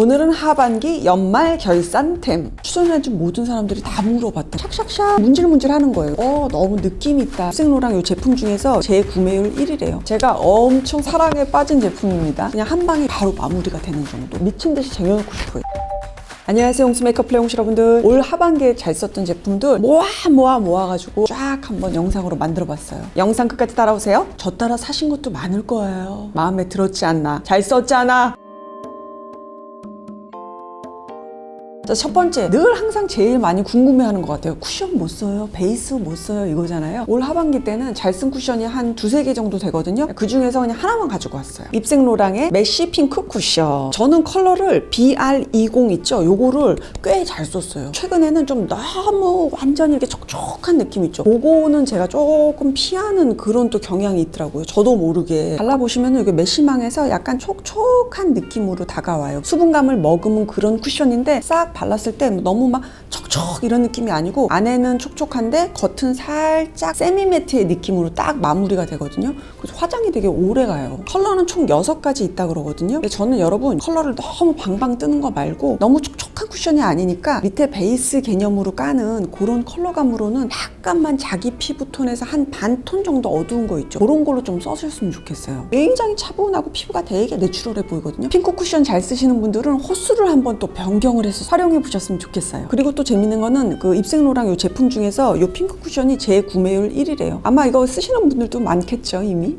오늘은 하반기 연말 결산템. 추천해준 모든 사람들이 다 물어봤다. 샥샥샥 문질문질 하는 거예요. 너무 느낌 있다. 입생로랑 이 제품 중에서 제 구매율 1위래요. 제가 엄청 사랑에 빠진 제품입니다. 그냥 한 방에 바로 마무리가 되는 정도. 미친 듯이 쟁여놓고 싶어요. 안녕하세요, 홍수 메이크업 플레이 홍시 여러분들. 올 하반기에 잘 썼던 제품들 모아가지고 쫙 한번 영상으로 만들어봤어요. 영상 끝까지 따라오세요. 저 따라 사신 것도 많을 거예요. 마음에 들었지 않나? 잘 썼잖아. 자, 첫 번째, 늘 항상 제일 많이 궁금해하는 것 같아요. 쿠션 못 써요? 베이스 못 써요? 이거잖아요. 올 하반기 때는 잘 쓴 쿠션이 한 두세 개 정도 되거든요. 그 중에서 그냥 하나만 가지고 왔어요. 입생로랑의 메쉬 핑크 쿠션. 저는 컬러를 BR20 있죠? 요거를 꽤 잘 썼어요. 최근에는 좀 너무 완전히 이렇게 촉촉한 느낌 있죠? 요거는 제가 조금 피하는 그런 또 경향이 있더라고요. 저도 모르게. 발라보시면 이게 메쉬망에서 약간 촉촉한 느낌으로 다가와요. 수분감을 머금은 그런 쿠션인데 싹 발랐을 때 너무 막 촉촉 이런 느낌이 아니고 안에는 촉촉한데 겉은 살짝 세미매트의 느낌으로 딱 마무리가 되거든요. 그래서 화장이 되게 오래 가요. 컬러는 총 6가지 있다 그러거든요. 근데 저는 여러분 컬러를 너무 방방 뜨는 거 말고 너무 촉촉한 쿠션이 아니니까 밑에 베이스 개념으로 까는 그런 컬러감으로는 약간만 자기 피부톤에서 한 반 톤 정도 어두운 거 있죠. 그런 걸로 좀 써주셨으면 좋겠어요. 굉장히 차분하고 피부가 되게 내추럴해 보이거든요. 핑크 쿠션 잘 쓰시는 분들은 호수를 한번 또 변경을 해서 활용해 보셨으면 좋겠어요. 그리고 또 재밌는 거는 그 입생로랑 이 제품 중에서 이 핑크 쿠션이 제 구매율 1위래요. 아마 이거 쓰시는 분들도 많겠죠, 이미?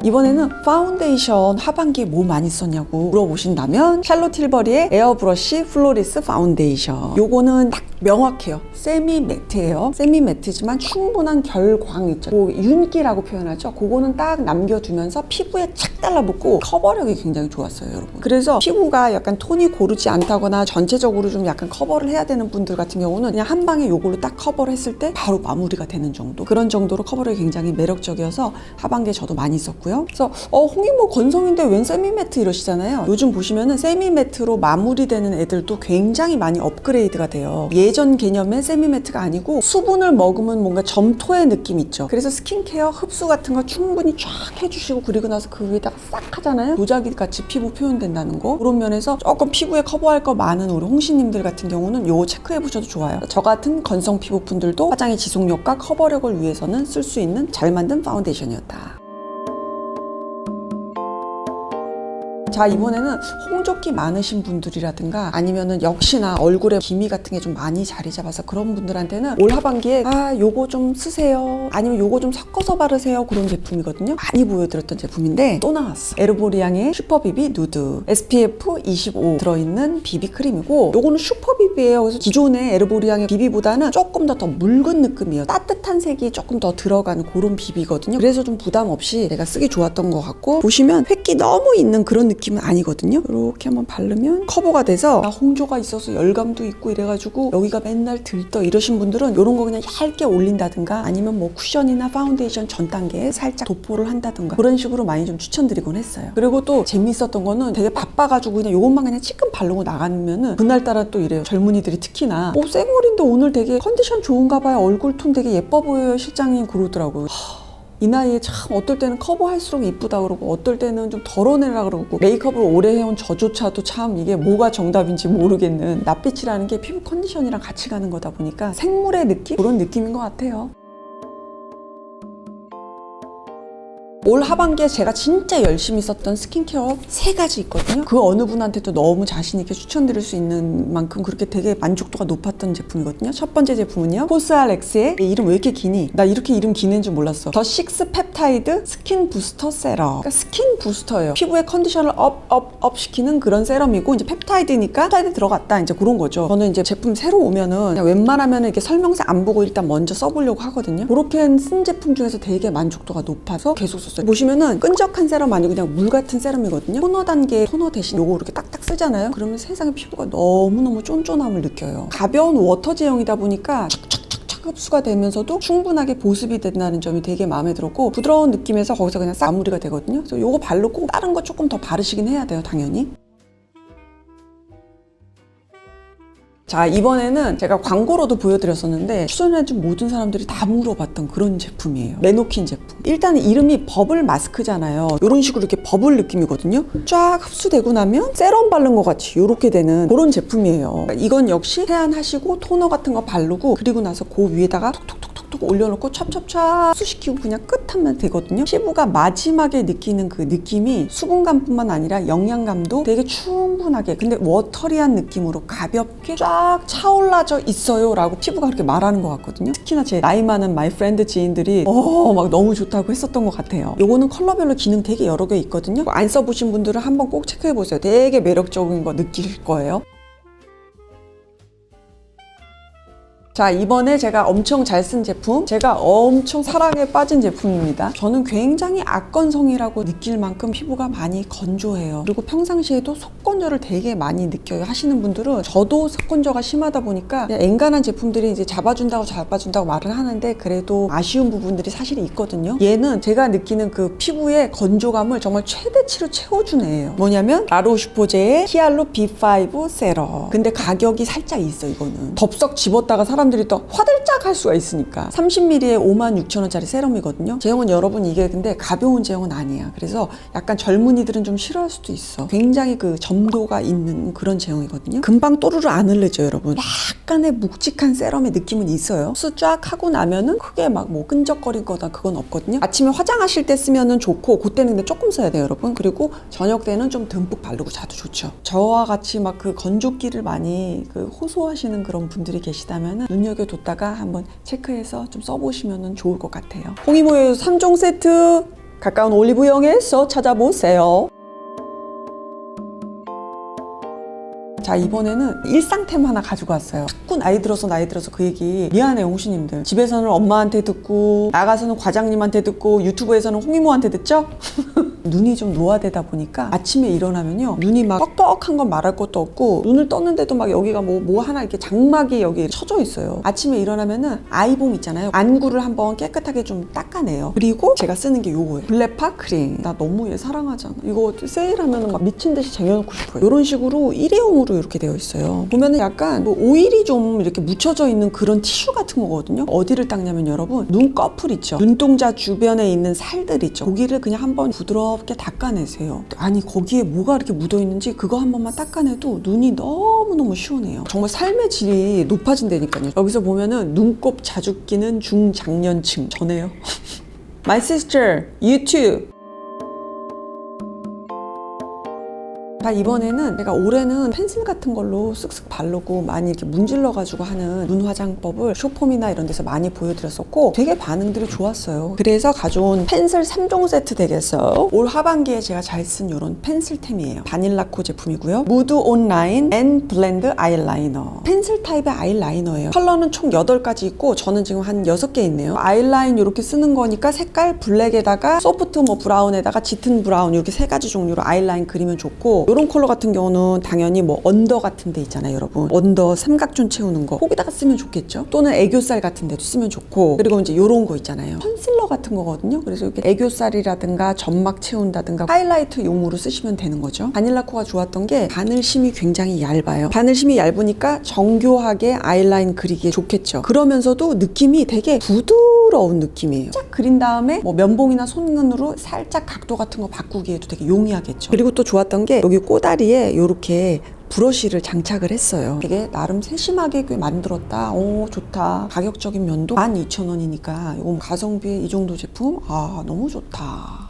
이번에는 파운데이션 하반기에 뭐 많이 썼냐고 물어보신다면 샬롯 틸버리의 에어브러쉬 플로리스 파운데이션. 요거는 딱 명확해요. 세미 매트예요. 세미 매트지만 충분한 결광 있죠. 뭐 윤기라고 표현하죠. 그거는 딱 남겨두면서 피부에 착 달라붙고 커버력이 굉장히 좋았어요, 여러분. 그래서 피부가 약간 톤이 고르지 않다거나 전체적으로 좀 약간 커버를 해야 되는 분들 같은 경우는 그냥 한 방에 요걸로 딱 커버를 했을 때 바로 마무리가 되는 정도. 그런 정도로 커버력이 굉장히 매력적이어서 하반기에 저도 많이 썼고요. 그래서 홍이 뭐 건성인데 웬 세미매트 이러시잖아요. 요즘 보시면은 세미매트로 마무리되는 애들도 굉장히 많이 업그레이드가 돼요. 예전 개념의 세미매트가 아니고 수분을 머금은 뭔가 점토의 느낌 있죠. 그래서 스킨케어 흡수 같은 거 충분히 쫙 해주시고 그리고 나서 그 위에다가 싹 하잖아요. 도자기 같이 피부 표현된다는 거. 그런 면에서 조금 피부에 커버할 거 많은 우리 홍시님들 같은 경우는 요거 체크해 보셔도 좋아요. 저 같은 건성 피부분들도 화장의 지속력과 커버력을 위해서는 쓸 수 있는 잘 만든 파운데이션이었다. 자, 이번에는 홍조기 많으신 분들이라든가 아니면은 역시나 얼굴에 기미 같은 게 좀 많이 자리 잡아서 그런 분들한테는 올 하반기에 요거 좀 쓰세요, 아니면 요거 좀 섞어서 바르세요, 그런 제품이거든요. 많이 보여드렸던 제품인데 또 나왔어. 에르보리앙의 슈퍼비비 누드 SPF 25 들어있는 비비크림이고, 요거는 슈퍼비비예요. 그래서 기존의 에르보리앙의 비비보다는 조금 더 묽은 느낌이에요. 따뜻한 색이 조금 더 들어가는 그런 비비거든요. 그래서 좀 부담 없이 내가 쓰기 좋았던 것 같고, 보시면 획기 너무 있는 그런 느낌은 아니거든요. 이렇게 한번 바르면 커버가 돼서 홍조가 있어서 열감도 있고 이래가지고 여기가 맨날 들떠 이러신 분들은 이런 거 그냥 얇게 올린다든가 아니면 뭐 쿠션이나 파운데이션 전 단계에 살짝 도포를 한다든가 그런 식으로 많이 좀 추천드리곤 했어요. 그리고 또 재밌었던 거는 되게 바빠가지고 그냥 요것만 그냥 찌끔 바르고 나가면은 그날따라 또 이래요. 젊은이들이 특히나 쌩얼인데 오늘 되게 컨디션 좋은가 봐요, 얼굴 톤 되게 예뻐 보여요 실장님, 그러더라고요. 이 나이에 참 어떨 때는 커버할수록 이쁘다 그러고 어떨 때는 좀 덜어내라 그러고, 메이크업을 오래 해온 저조차도 참 이게 뭐가 정답인지 모르겠는, 낯빛이라는 게 피부 컨디션이랑 같이 가는 거다 보니까 생물의 느낌? 그런 느낌인 것 같아요. 올 하반기에 제가 진짜 열심히 썼던 스킨케어 3가지 있거든요. 그 어느 분한테도 너무 자신있게 추천드릴 수 있는 만큼 그렇게 되게 만족도가 높았던 제품이거든요. 첫 번째 제품은요, 코스알엑스의, 이름 왜 이렇게 기니? 나 이렇게 이름 기는 줄 몰랐어. 더 식스 펩타이드 스킨 부스터 세럼. 그러니까 스킨 부스터예요. 피부의 컨디션을 업 시키는 그런 세럼이고, 이제 펩타이드니까 펩타이드 들어갔다, 이제 그런 거죠. 저는 이제 제품 새로 오면은 그냥 웬만하면 이렇게 설명서 안 보고 일단 먼저 써보려고 하거든요. 그렇게 쓴 제품 중에서 되게 만족도가 높아서 계속 썼어요. 보시면은 끈적한 세럼 아니고 그냥 물 같은 세럼이거든요. 토너 단계 토너 대신 요거 이렇게 딱딱 쓰잖아요. 그러면 세상에 피부가 너무너무 쫀쫀함을 느껴요. 가벼운 워터 제형이다 보니까 착착착착 흡수가 되면서도 충분하게 보습이 된다는 점이 되게 마음에 들었고, 부드러운 느낌에서 거기서 그냥 싹 마무리가 되거든요. 그래서 요거 바르고 다른 거 조금 더 바르시긴 해야 돼요, 당연히. 자, 이번에는 제가 광고로도 보여드렸었는데 출연해준 모든 사람들이 다 물어봤던 그런 제품이에요. 메노킨 제품. 일단 이름이 버블 마스크잖아요. 이런 식으로 이렇게 버블 느낌이거든요. 쫙 흡수되고 나면 세럼 바른 것 같이 이렇게 되는 그런 제품이에요. 이건 역시 세안하시고 토너 같은 거 바르고 그리고 나서 그 위에다가 톡톡톡톡 올려놓고 찹찹찹 흡수시키고 그냥 끝 하면 되거든요. 피부가 마지막에 느끼는 그 느낌이 수분감뿐만 아니라 영양감도 되게 충분하게, 근데 워터리한 느낌으로 가볍게 쫙 차올라져 있어요 라고 피부가 그렇게 말하는 것 같거든요. 특히나 제 나이 많은 마이 프렌드 지인들이 막 너무 좋다고 했었던 것 같아요. 요거는 컬러별로 기능 되게 여러 개 있거든요. 안 써보신 분들은 한번 꼭 체크해보세요. 되게 매력적인 거 느낄 거예요. 자, 이번에 제가 엄청 잘 쓴 제품, 제가 엄청 사랑에 빠진 제품입니다. 저는 굉장히 악건성이라고 느낄 만큼 피부가 많이 건조해요. 그리고 평상시에도 속건조를 되게 많이 느껴요. 하시는 분들은 저도 속건조가 심하다 보니까 엔간한 제품들이 이제 잡아준다고 말을 하는데 그래도 아쉬운 부분들이 사실 있거든요. 얘는 제가 느끼는 그 피부의 건조감을 정말 최대치로 채워준 애예요. 뭐냐면 라로슈포제의 히알루 B5 세럼. 근데 가격이 살짝 있어. 이거는 덥석 집었다가 사람들이 또 화들짝 할 수가 있으니까 30ml에 56,000원짜리 세럼이거든요. 제형은 여러분 이게 근데 가벼운 제형은 아니야. 그래서 약간 젊은이들은 좀 싫어할 수도 있어. 굉장히 그 점도가 있는 그런 제형이거든요. 금방 또르르 안 흘러져요, 여러분. 약간의 묵직한 세럼의 느낌은 있어요. 흡수 쫙 하고 나면은 크게 막 뭐 끈적거리거나 그건 없거든요. 아침에 화장하실 때 쓰면은 좋고 그때는 근데 조금 써야 돼요, 여러분. 그리고 저녁 때는 좀 듬뿍 바르고 자도 좋죠. 저와 같이 막 그 건조기를 많이 그 호소하시는 그런 분들이 계시다면은 눈여겨뒀다가 한번 체크해서 좀 써보시면 좋을 것 같아요. 홍이모의 3종 세트 가까운 올리브영에서 찾아보세요. 자, 이번에는 일상템 하나 가지고 왔어요. 자꾸 나이 들어서 그 얘기 미안해요, 홍시님들. 집에서는 엄마한테 듣고 나가서는 과장님한테 듣고 유튜브에서는 홍이모한테 듣죠? 눈이 좀 노화되다 보니까 아침에 일어나면요 눈이 막 뻑뻑한 건 말할 것도 없고 눈을 떴는데도 막 여기가 뭐 하나 이렇게 장막이 여기 쳐져 있어요. 아침에 일어나면은 아이봉 있잖아요. 안구를 한번 깨끗하게 좀 닦아내요. 그리고 제가 쓰는 게 요거예요. 블랙파 크림. 나 너무 얘 사랑하잖아. 이거 세일하면은 막 미친 듯이 쟁여놓고 싶어요. 이런 식으로 일회용으로 이렇게 되어 있어요. 보면은 약간 뭐 오일이 좀 이렇게 묻혀져 있는 그런 티슈 같은 거거든요. 어디를 닦냐면 여러분 눈꺼풀 있죠. 눈동자 주변에 있는 살들 있죠. 거기를 그냥 한번 부드럽게 닦아내세요. 아니 거기에 뭐가 이렇게 묻어있는지 그거 한 번만 닦아내도 눈이 너무너무 시원해요. 정말 삶의 질이 높아진다니까요. 여기서 보면은 눈곱 자주 끼는 중장년층 저네요. My sister, you too. 자, 이번에는 제가 올해는 펜슬 같은 걸로 쓱쓱 바르고 많이 이렇게 문질러가지고 하는 눈 화장법을 쇼폼이나 이런 데서 많이 보여드렸었고 되게 반응들이 좋았어요. 그래서 가져온 펜슬 3종 세트 되겠어요. 올 하반기에 제가 잘 쓴 이런 펜슬템이에요. 바닐라코 제품이고요. 무드 온라인 앤 블렌드 아이라이너. 펜슬 타입의 아이라이너예요. 컬러는 총 8가지 있고 저는 지금 한 6개 있네요. 아이라인 이렇게 쓰는 거니까 색깔 블랙에다가 소프트 뭐 브라운에다가 짙은 브라운 이렇게 3가지 종류로 아이라인 그리면 좋고 이런 컬러 같은 경우는 당연히 뭐 언더 같은 데 있잖아요, 여러분. 언더 삼각존 채우는 거 거기다가 쓰면 좋겠죠. 또는 애교살 같은 데도 쓰면 좋고 그리고 이제 이런 거 있잖아요. 컨실러 같은 거거든요. 그래서 이렇게 애교살이라든가 점막 채운다든가 하이라이트 용으로 쓰시면 되는 거죠. 바닐라코가 좋았던 게 바늘심이 굉장히 얇아요. 바늘심이 얇으니까 정교하게 아이라인 그리기에 좋겠죠. 그러면서도 느낌이 되게 부드러운 느낌이에요. 쫙 그린 다음에 뭐 면봉이나 손눈으로 살짝 각도 같은 거 바꾸기에도 되게 용이하겠죠. 그리고 또 좋았던 게 여기 꼬다리에 이렇게 브러쉬를 장착을 했어요. 이게 나름 세심하게 꽤 만들었다. 오, 좋다. 가격적인 면도 12,000원이니까 이거 가성비에 이 정도 제품 너무 좋다.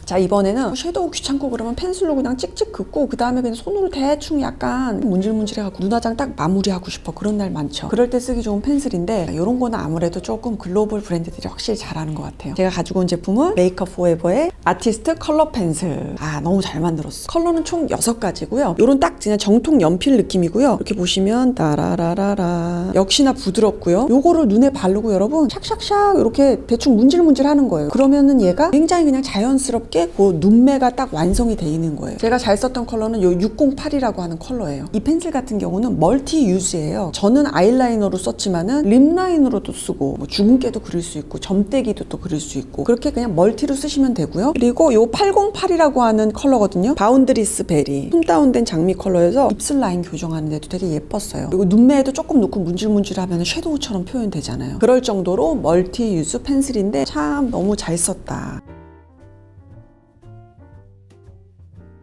자, 이번에는 섀도우 귀찮고 그러면 펜슬로 그냥 찍찍 긋고 그 다음에 그냥 손으로 대충 약간 문질문질해갖고 눈화장 딱 마무리하고 싶어. 그런 날 많죠. 그럴 때 쓰기 좋은 펜슬인데 이런 거는 아무래도 조금 글로벌 브랜드들이 확실히 잘하는 것 같아요. 제가 가지고 온 제품은 메이크업 포에버의 아티스트 컬러 펜슬. 너무 잘 만들었어. 컬러는 총 6가지고요. 요런 딱 그냥 정통 연필 느낌이고요. 이렇게 보시면 따라라라라 역시나 부드럽고요. 요거를 눈에 바르고 여러분 샥샥샥 이렇게 대충 문질문질 하는 거예요. 그러면은 얘가 굉장히 그냥 자연스럽게 부드럽게 그 눈매가 딱 완성이 돼 있는 거예요. 제가 잘 썼던 컬러는 요 608이라고 하는 컬러예요. 이 펜슬 같은 경우는 멀티 유즈예요. 저는 아이라이너로 썼지만은 립라이너로도 쓰고 뭐 주근깨도 그릴 수 있고 점떼기도 또 그릴 수 있고 그렇게 그냥 멀티로 쓰시면 되고요. 그리고 요 808이라고 하는 컬러거든요. 바운드리스 베리 톤 다운된 장미 컬러여서 입술 라인 교정하는데도 되게 예뻤어요. 그리고 눈매에도 조금 놓고 문질문질하면 섀도우처럼 표현되잖아요. 그럴 정도로 멀티 유즈 펜슬인데 참 너무 잘 썼다.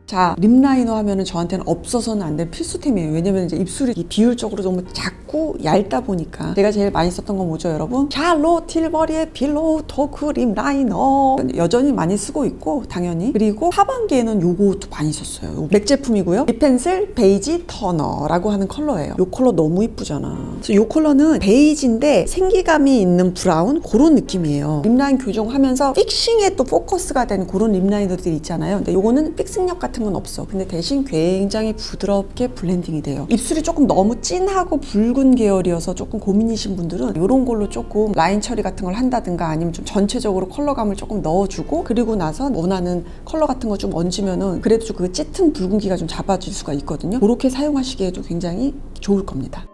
자, 립라이너 하면은 저한테는 없어서는 안 될 필수템이에요. 왜냐면 이제 입술이 비율적으로 너무 작고 얇다 보니까 제가 제일 많이 썼던 건 뭐죠, 여러분? 샬롯 틸버리의 필로우 토크 립라이너 여전히 많이 쓰고 있고 당연히 그리고 하반기에는 요것도 많이 썼어요. 맥 제품이고요. 립 펜슬 베이지 터너라고 하는 컬러예요. 요 컬러 너무 이쁘잖아. 그래서 요 컬러는 베이지인데 생기감이 있는 브라운 그런 느낌이에요. 립라인 교정하면서 픽싱에 또 포커스가 된 그런 립라이너들이 있잖아요. 근데 요거는 픽싱력 같은 건 없어. 근데 대신 굉장히 부드럽게 블렌딩이 돼요. 입술이 조금 너무 진하고 붉은 계열이어서 조금 고민이신 분들은 이런 걸로 조금 라인 처리 같은 걸 한다든가 아니면 좀 전체적으로 컬러감을 조금 넣어주고 그리고 나서 원하는 컬러 같은 거 좀 얹으면은 그래도 좀 그 짙은 붉은기가 좀 잡아줄 수가 있거든요. 그렇게 사용하시기에도 굉장히 좋을 겁니다.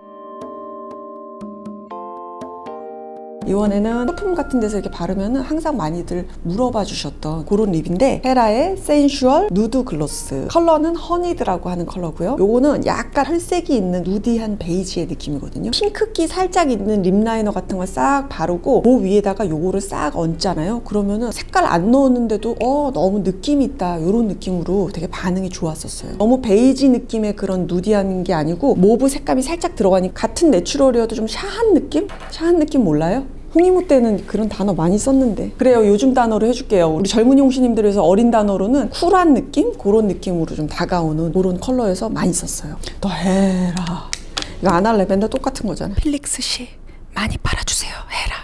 이번에는 소품 같은 데서 이렇게 바르면은 항상 많이들 물어봐 주셨던 그런 립인데 헤라의 센슈얼 누드 글로스 컬러는 허니드라고 하는 컬러고요. 요거는 약간 혈색이 있는 누디한 베이지의 느낌이거든요. 핑크기 살짝 있는 립 라이너 같은 걸 싹 바르고 그 위에다가 요거를 싹 얹잖아요. 그러면은 색깔 안 넣었는데도 너무 느낌 있다 이런 느낌으로 되게 반응이 좋았었어요. 너무 베이지 느낌의 그런 누디한 게 아니고 모브 색감이 살짝 들어가니 같은 내추럴이어도 좀 샤한 느낌? 샤한 느낌 몰라요? 홍이모 때는 그런 단어 많이 썼는데 그래요. 요즘 단어로 해줄게요. 우리 젊은 용신님들에서 어린 단어로는 쿨한 느낌? 그런 느낌으로 좀 다가오는 그런 컬러에서 많이 썼어요. 너 해라. 이거 아나 레벤더 똑같은 거잖아. 필릭스 씨 많이 팔아주세요. 해라.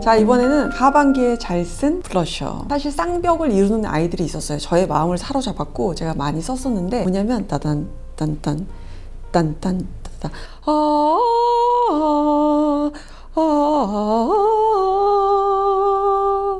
자, 이번에는 하반기에 잘 쓴 블러셔. 사실 쌍벽을 이루는 아이들이 있었어요. 저의 마음을 사로잡았고 제가 많이 썼었는데 뭐냐면 따단 딴딴 딴딴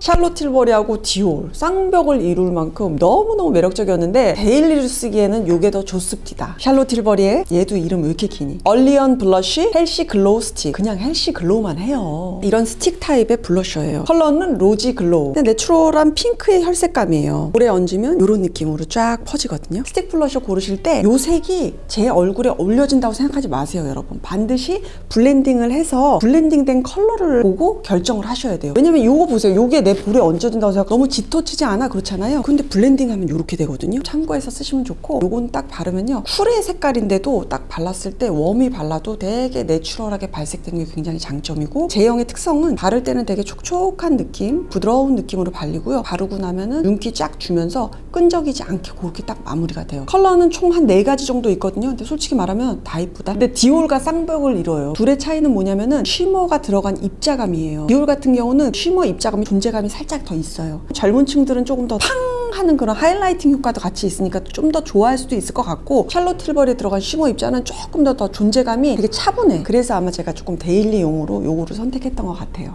샬롯 틸버리하고 디올 쌍벽을 이룰 만큼 너무너무 매력적이었는데 데일리로 쓰기에는 요게 더 좋습니다. 샬롯 틸버리의 얘도 이름 왜 이렇게 기니? 얼리언 블러쉬 헬시 글로우 스틱. 그냥 헬시 글로우만 해요. 이런 스틱 타입의 블러셔예요. 컬러는 로지 글로우. 그냥 내추럴한 핑크의 혈색감이에요. 오래 얹으면 이런 느낌으로 쫙 퍼지거든요. 스틱 블러셔 고르실 때 요 색이 제 얼굴에 어울려진다고 생각하지 마세요, 여러분. 반드시 블렌딩을 해서 블렌딩된 컬러를 보고 결정을 하셔야 돼요. 왜냐면 요거 보세요. 요게 내 볼에 얹어진다고 해서 너무 짙어지지 않아? 그렇잖아요. 근데 블렌딩하면 이렇게 되거든요. 참고해서 쓰시면 좋고 요건 딱 바르면요. 쿨의 색깔인데도 딱 발랐을 때 웜이 발라도 되게 내추럴하게 발색되는 게 굉장히 장점이고 제형의 특성은 바를 때는 되게 촉촉한 느낌, 부드러운 느낌으로 발리고요. 바르고 나면은 윤기 쫙 주면서 끈적이지 않게 그렇게 딱 마무리가 돼요. 컬러는 총 한 4가지 정도 있거든요. 근데 솔직히 말하면 다 이쁘다. 근데 디올과 쌍벽을 이뤄요. 둘의 차이는 뭐냐면은 쉬머가 들어간 입자감이에요. 디올 같은 경우는 쉬머 입자감이 존재감이 살짝 더 있어요. 젊은 층들은 조금 더 팡 하는 그런 하이라이팅 효과도 같이 있으니까 좀 더 좋아할 수도 있을 것 같고 샬롯 틸버리에 들어간 쉬머 입자는 조금 더 존재감이 되게 차분해. 그래서 아마 제가 조금 데일리용으로 요거를 선택했던 것 같아요.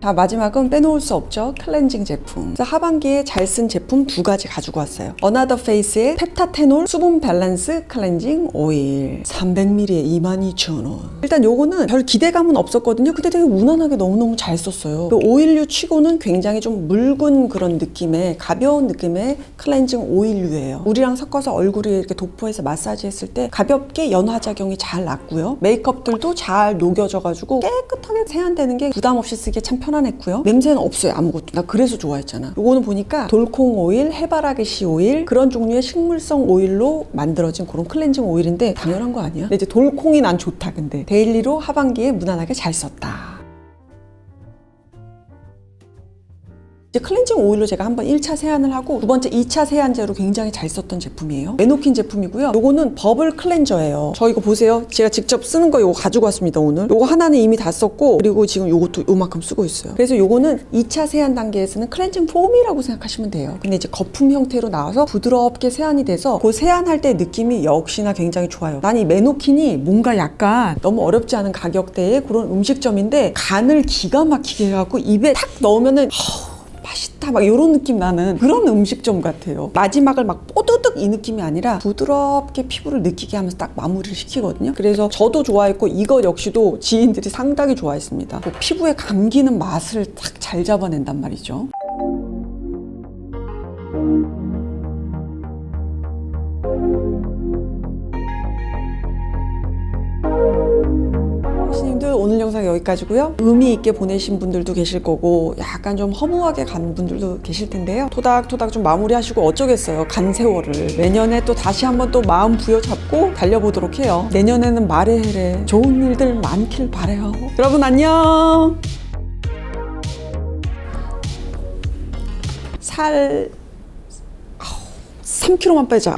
자, 마지막은 빼놓을 수 없죠. 클렌징 제품. 그래서 하반기에 잘 쓴 제품 2가지 가지고 왔어요. 어나더 페이스의 펩타테놀 수분 밸런스 클렌징 오일 300ml에 22,000원. 일단 요거는 별 기대감은 없었거든요. 근데 되게 무난하게 너무너무 잘 썼어요. 그 오일류 치고는 굉장히 좀 묽은 그런 느낌의 가벼운 느낌의 클렌징 오일류예요. 물이랑 섞어서 얼굴에 이렇게 도포해서 마사지 했을 때 가볍게 연화작용이 잘 났고요. 메이크업들도 잘 녹여져가지고 깨끗하게 세안되는 게 부담 없이 쓰기에 참 편안했고요. 냄새는 없어요. 아무것도. 나 그래서 좋아했잖아. 요거는 보니까 돌콩 오일, 해바라기씨 오일 그런 종류의 식물성 오일로 만들어진 그런 클렌징 오일인데 당연한 거 아니야? 근데 이제 돌콩이 난 좋다. 근데 데일리로 하반기에 무난하게 잘 썼다. 이제 클렌징 오일로 제가 한번 1차 세안을 하고 두 번째 2차 세안제로 굉장히 잘 썼던 제품이에요. 메노킨 제품이고요. 요거는 버블 클렌저예요. 저 이거 보세요. 제가 직접 쓰는 거 요거 가지고 왔습니다, 오늘. 요거 하나는 이미 다 썼고, 그리고 지금 요것도 요만큼 쓰고 있어요. 그래서 요거는 2차 세안 단계에서는 클렌징 폼이라고 생각하시면 돼요. 근데 이제 거품 형태로 나와서 부드럽게 세안이 돼서 그 세안할 때 느낌이 역시나 굉장히 좋아요. 난 이 메노킨이 뭔가 약간 너무 어렵지 않은 가격대의 그런 음식점인데 간을 기가 막히게 해갖고 입에 탁 넣으면은 맛있다 막 이런 느낌 나는 그런 음식점 같아요. 마지막을 막 뽀드득 이 느낌이 아니라 부드럽게 피부를 느끼게 하면서 딱 마무리를 시키거든요. 그래서 저도 좋아했고 이거 역시도 지인들이 상당히 좋아했습니다. 그 피부에 감기는 맛을 딱 잘 잡아낸단 말이죠. 교수님들 오늘 영상 여기까지고요. 의미 있게 보내신 분들도 계실 거고 약간 좀 허무하게 간 분들도 계실 텐데요. 토닥토닥 좀 마무리하시고 어쩌겠어요. 간 세월을 내년에 또 다시 한번 또 마음 부여잡고 달려보도록 해요. 내년에는 말해 해래 좋은 일들 많길 바래요. 여러분 안녕. 살 3kg만 빼자.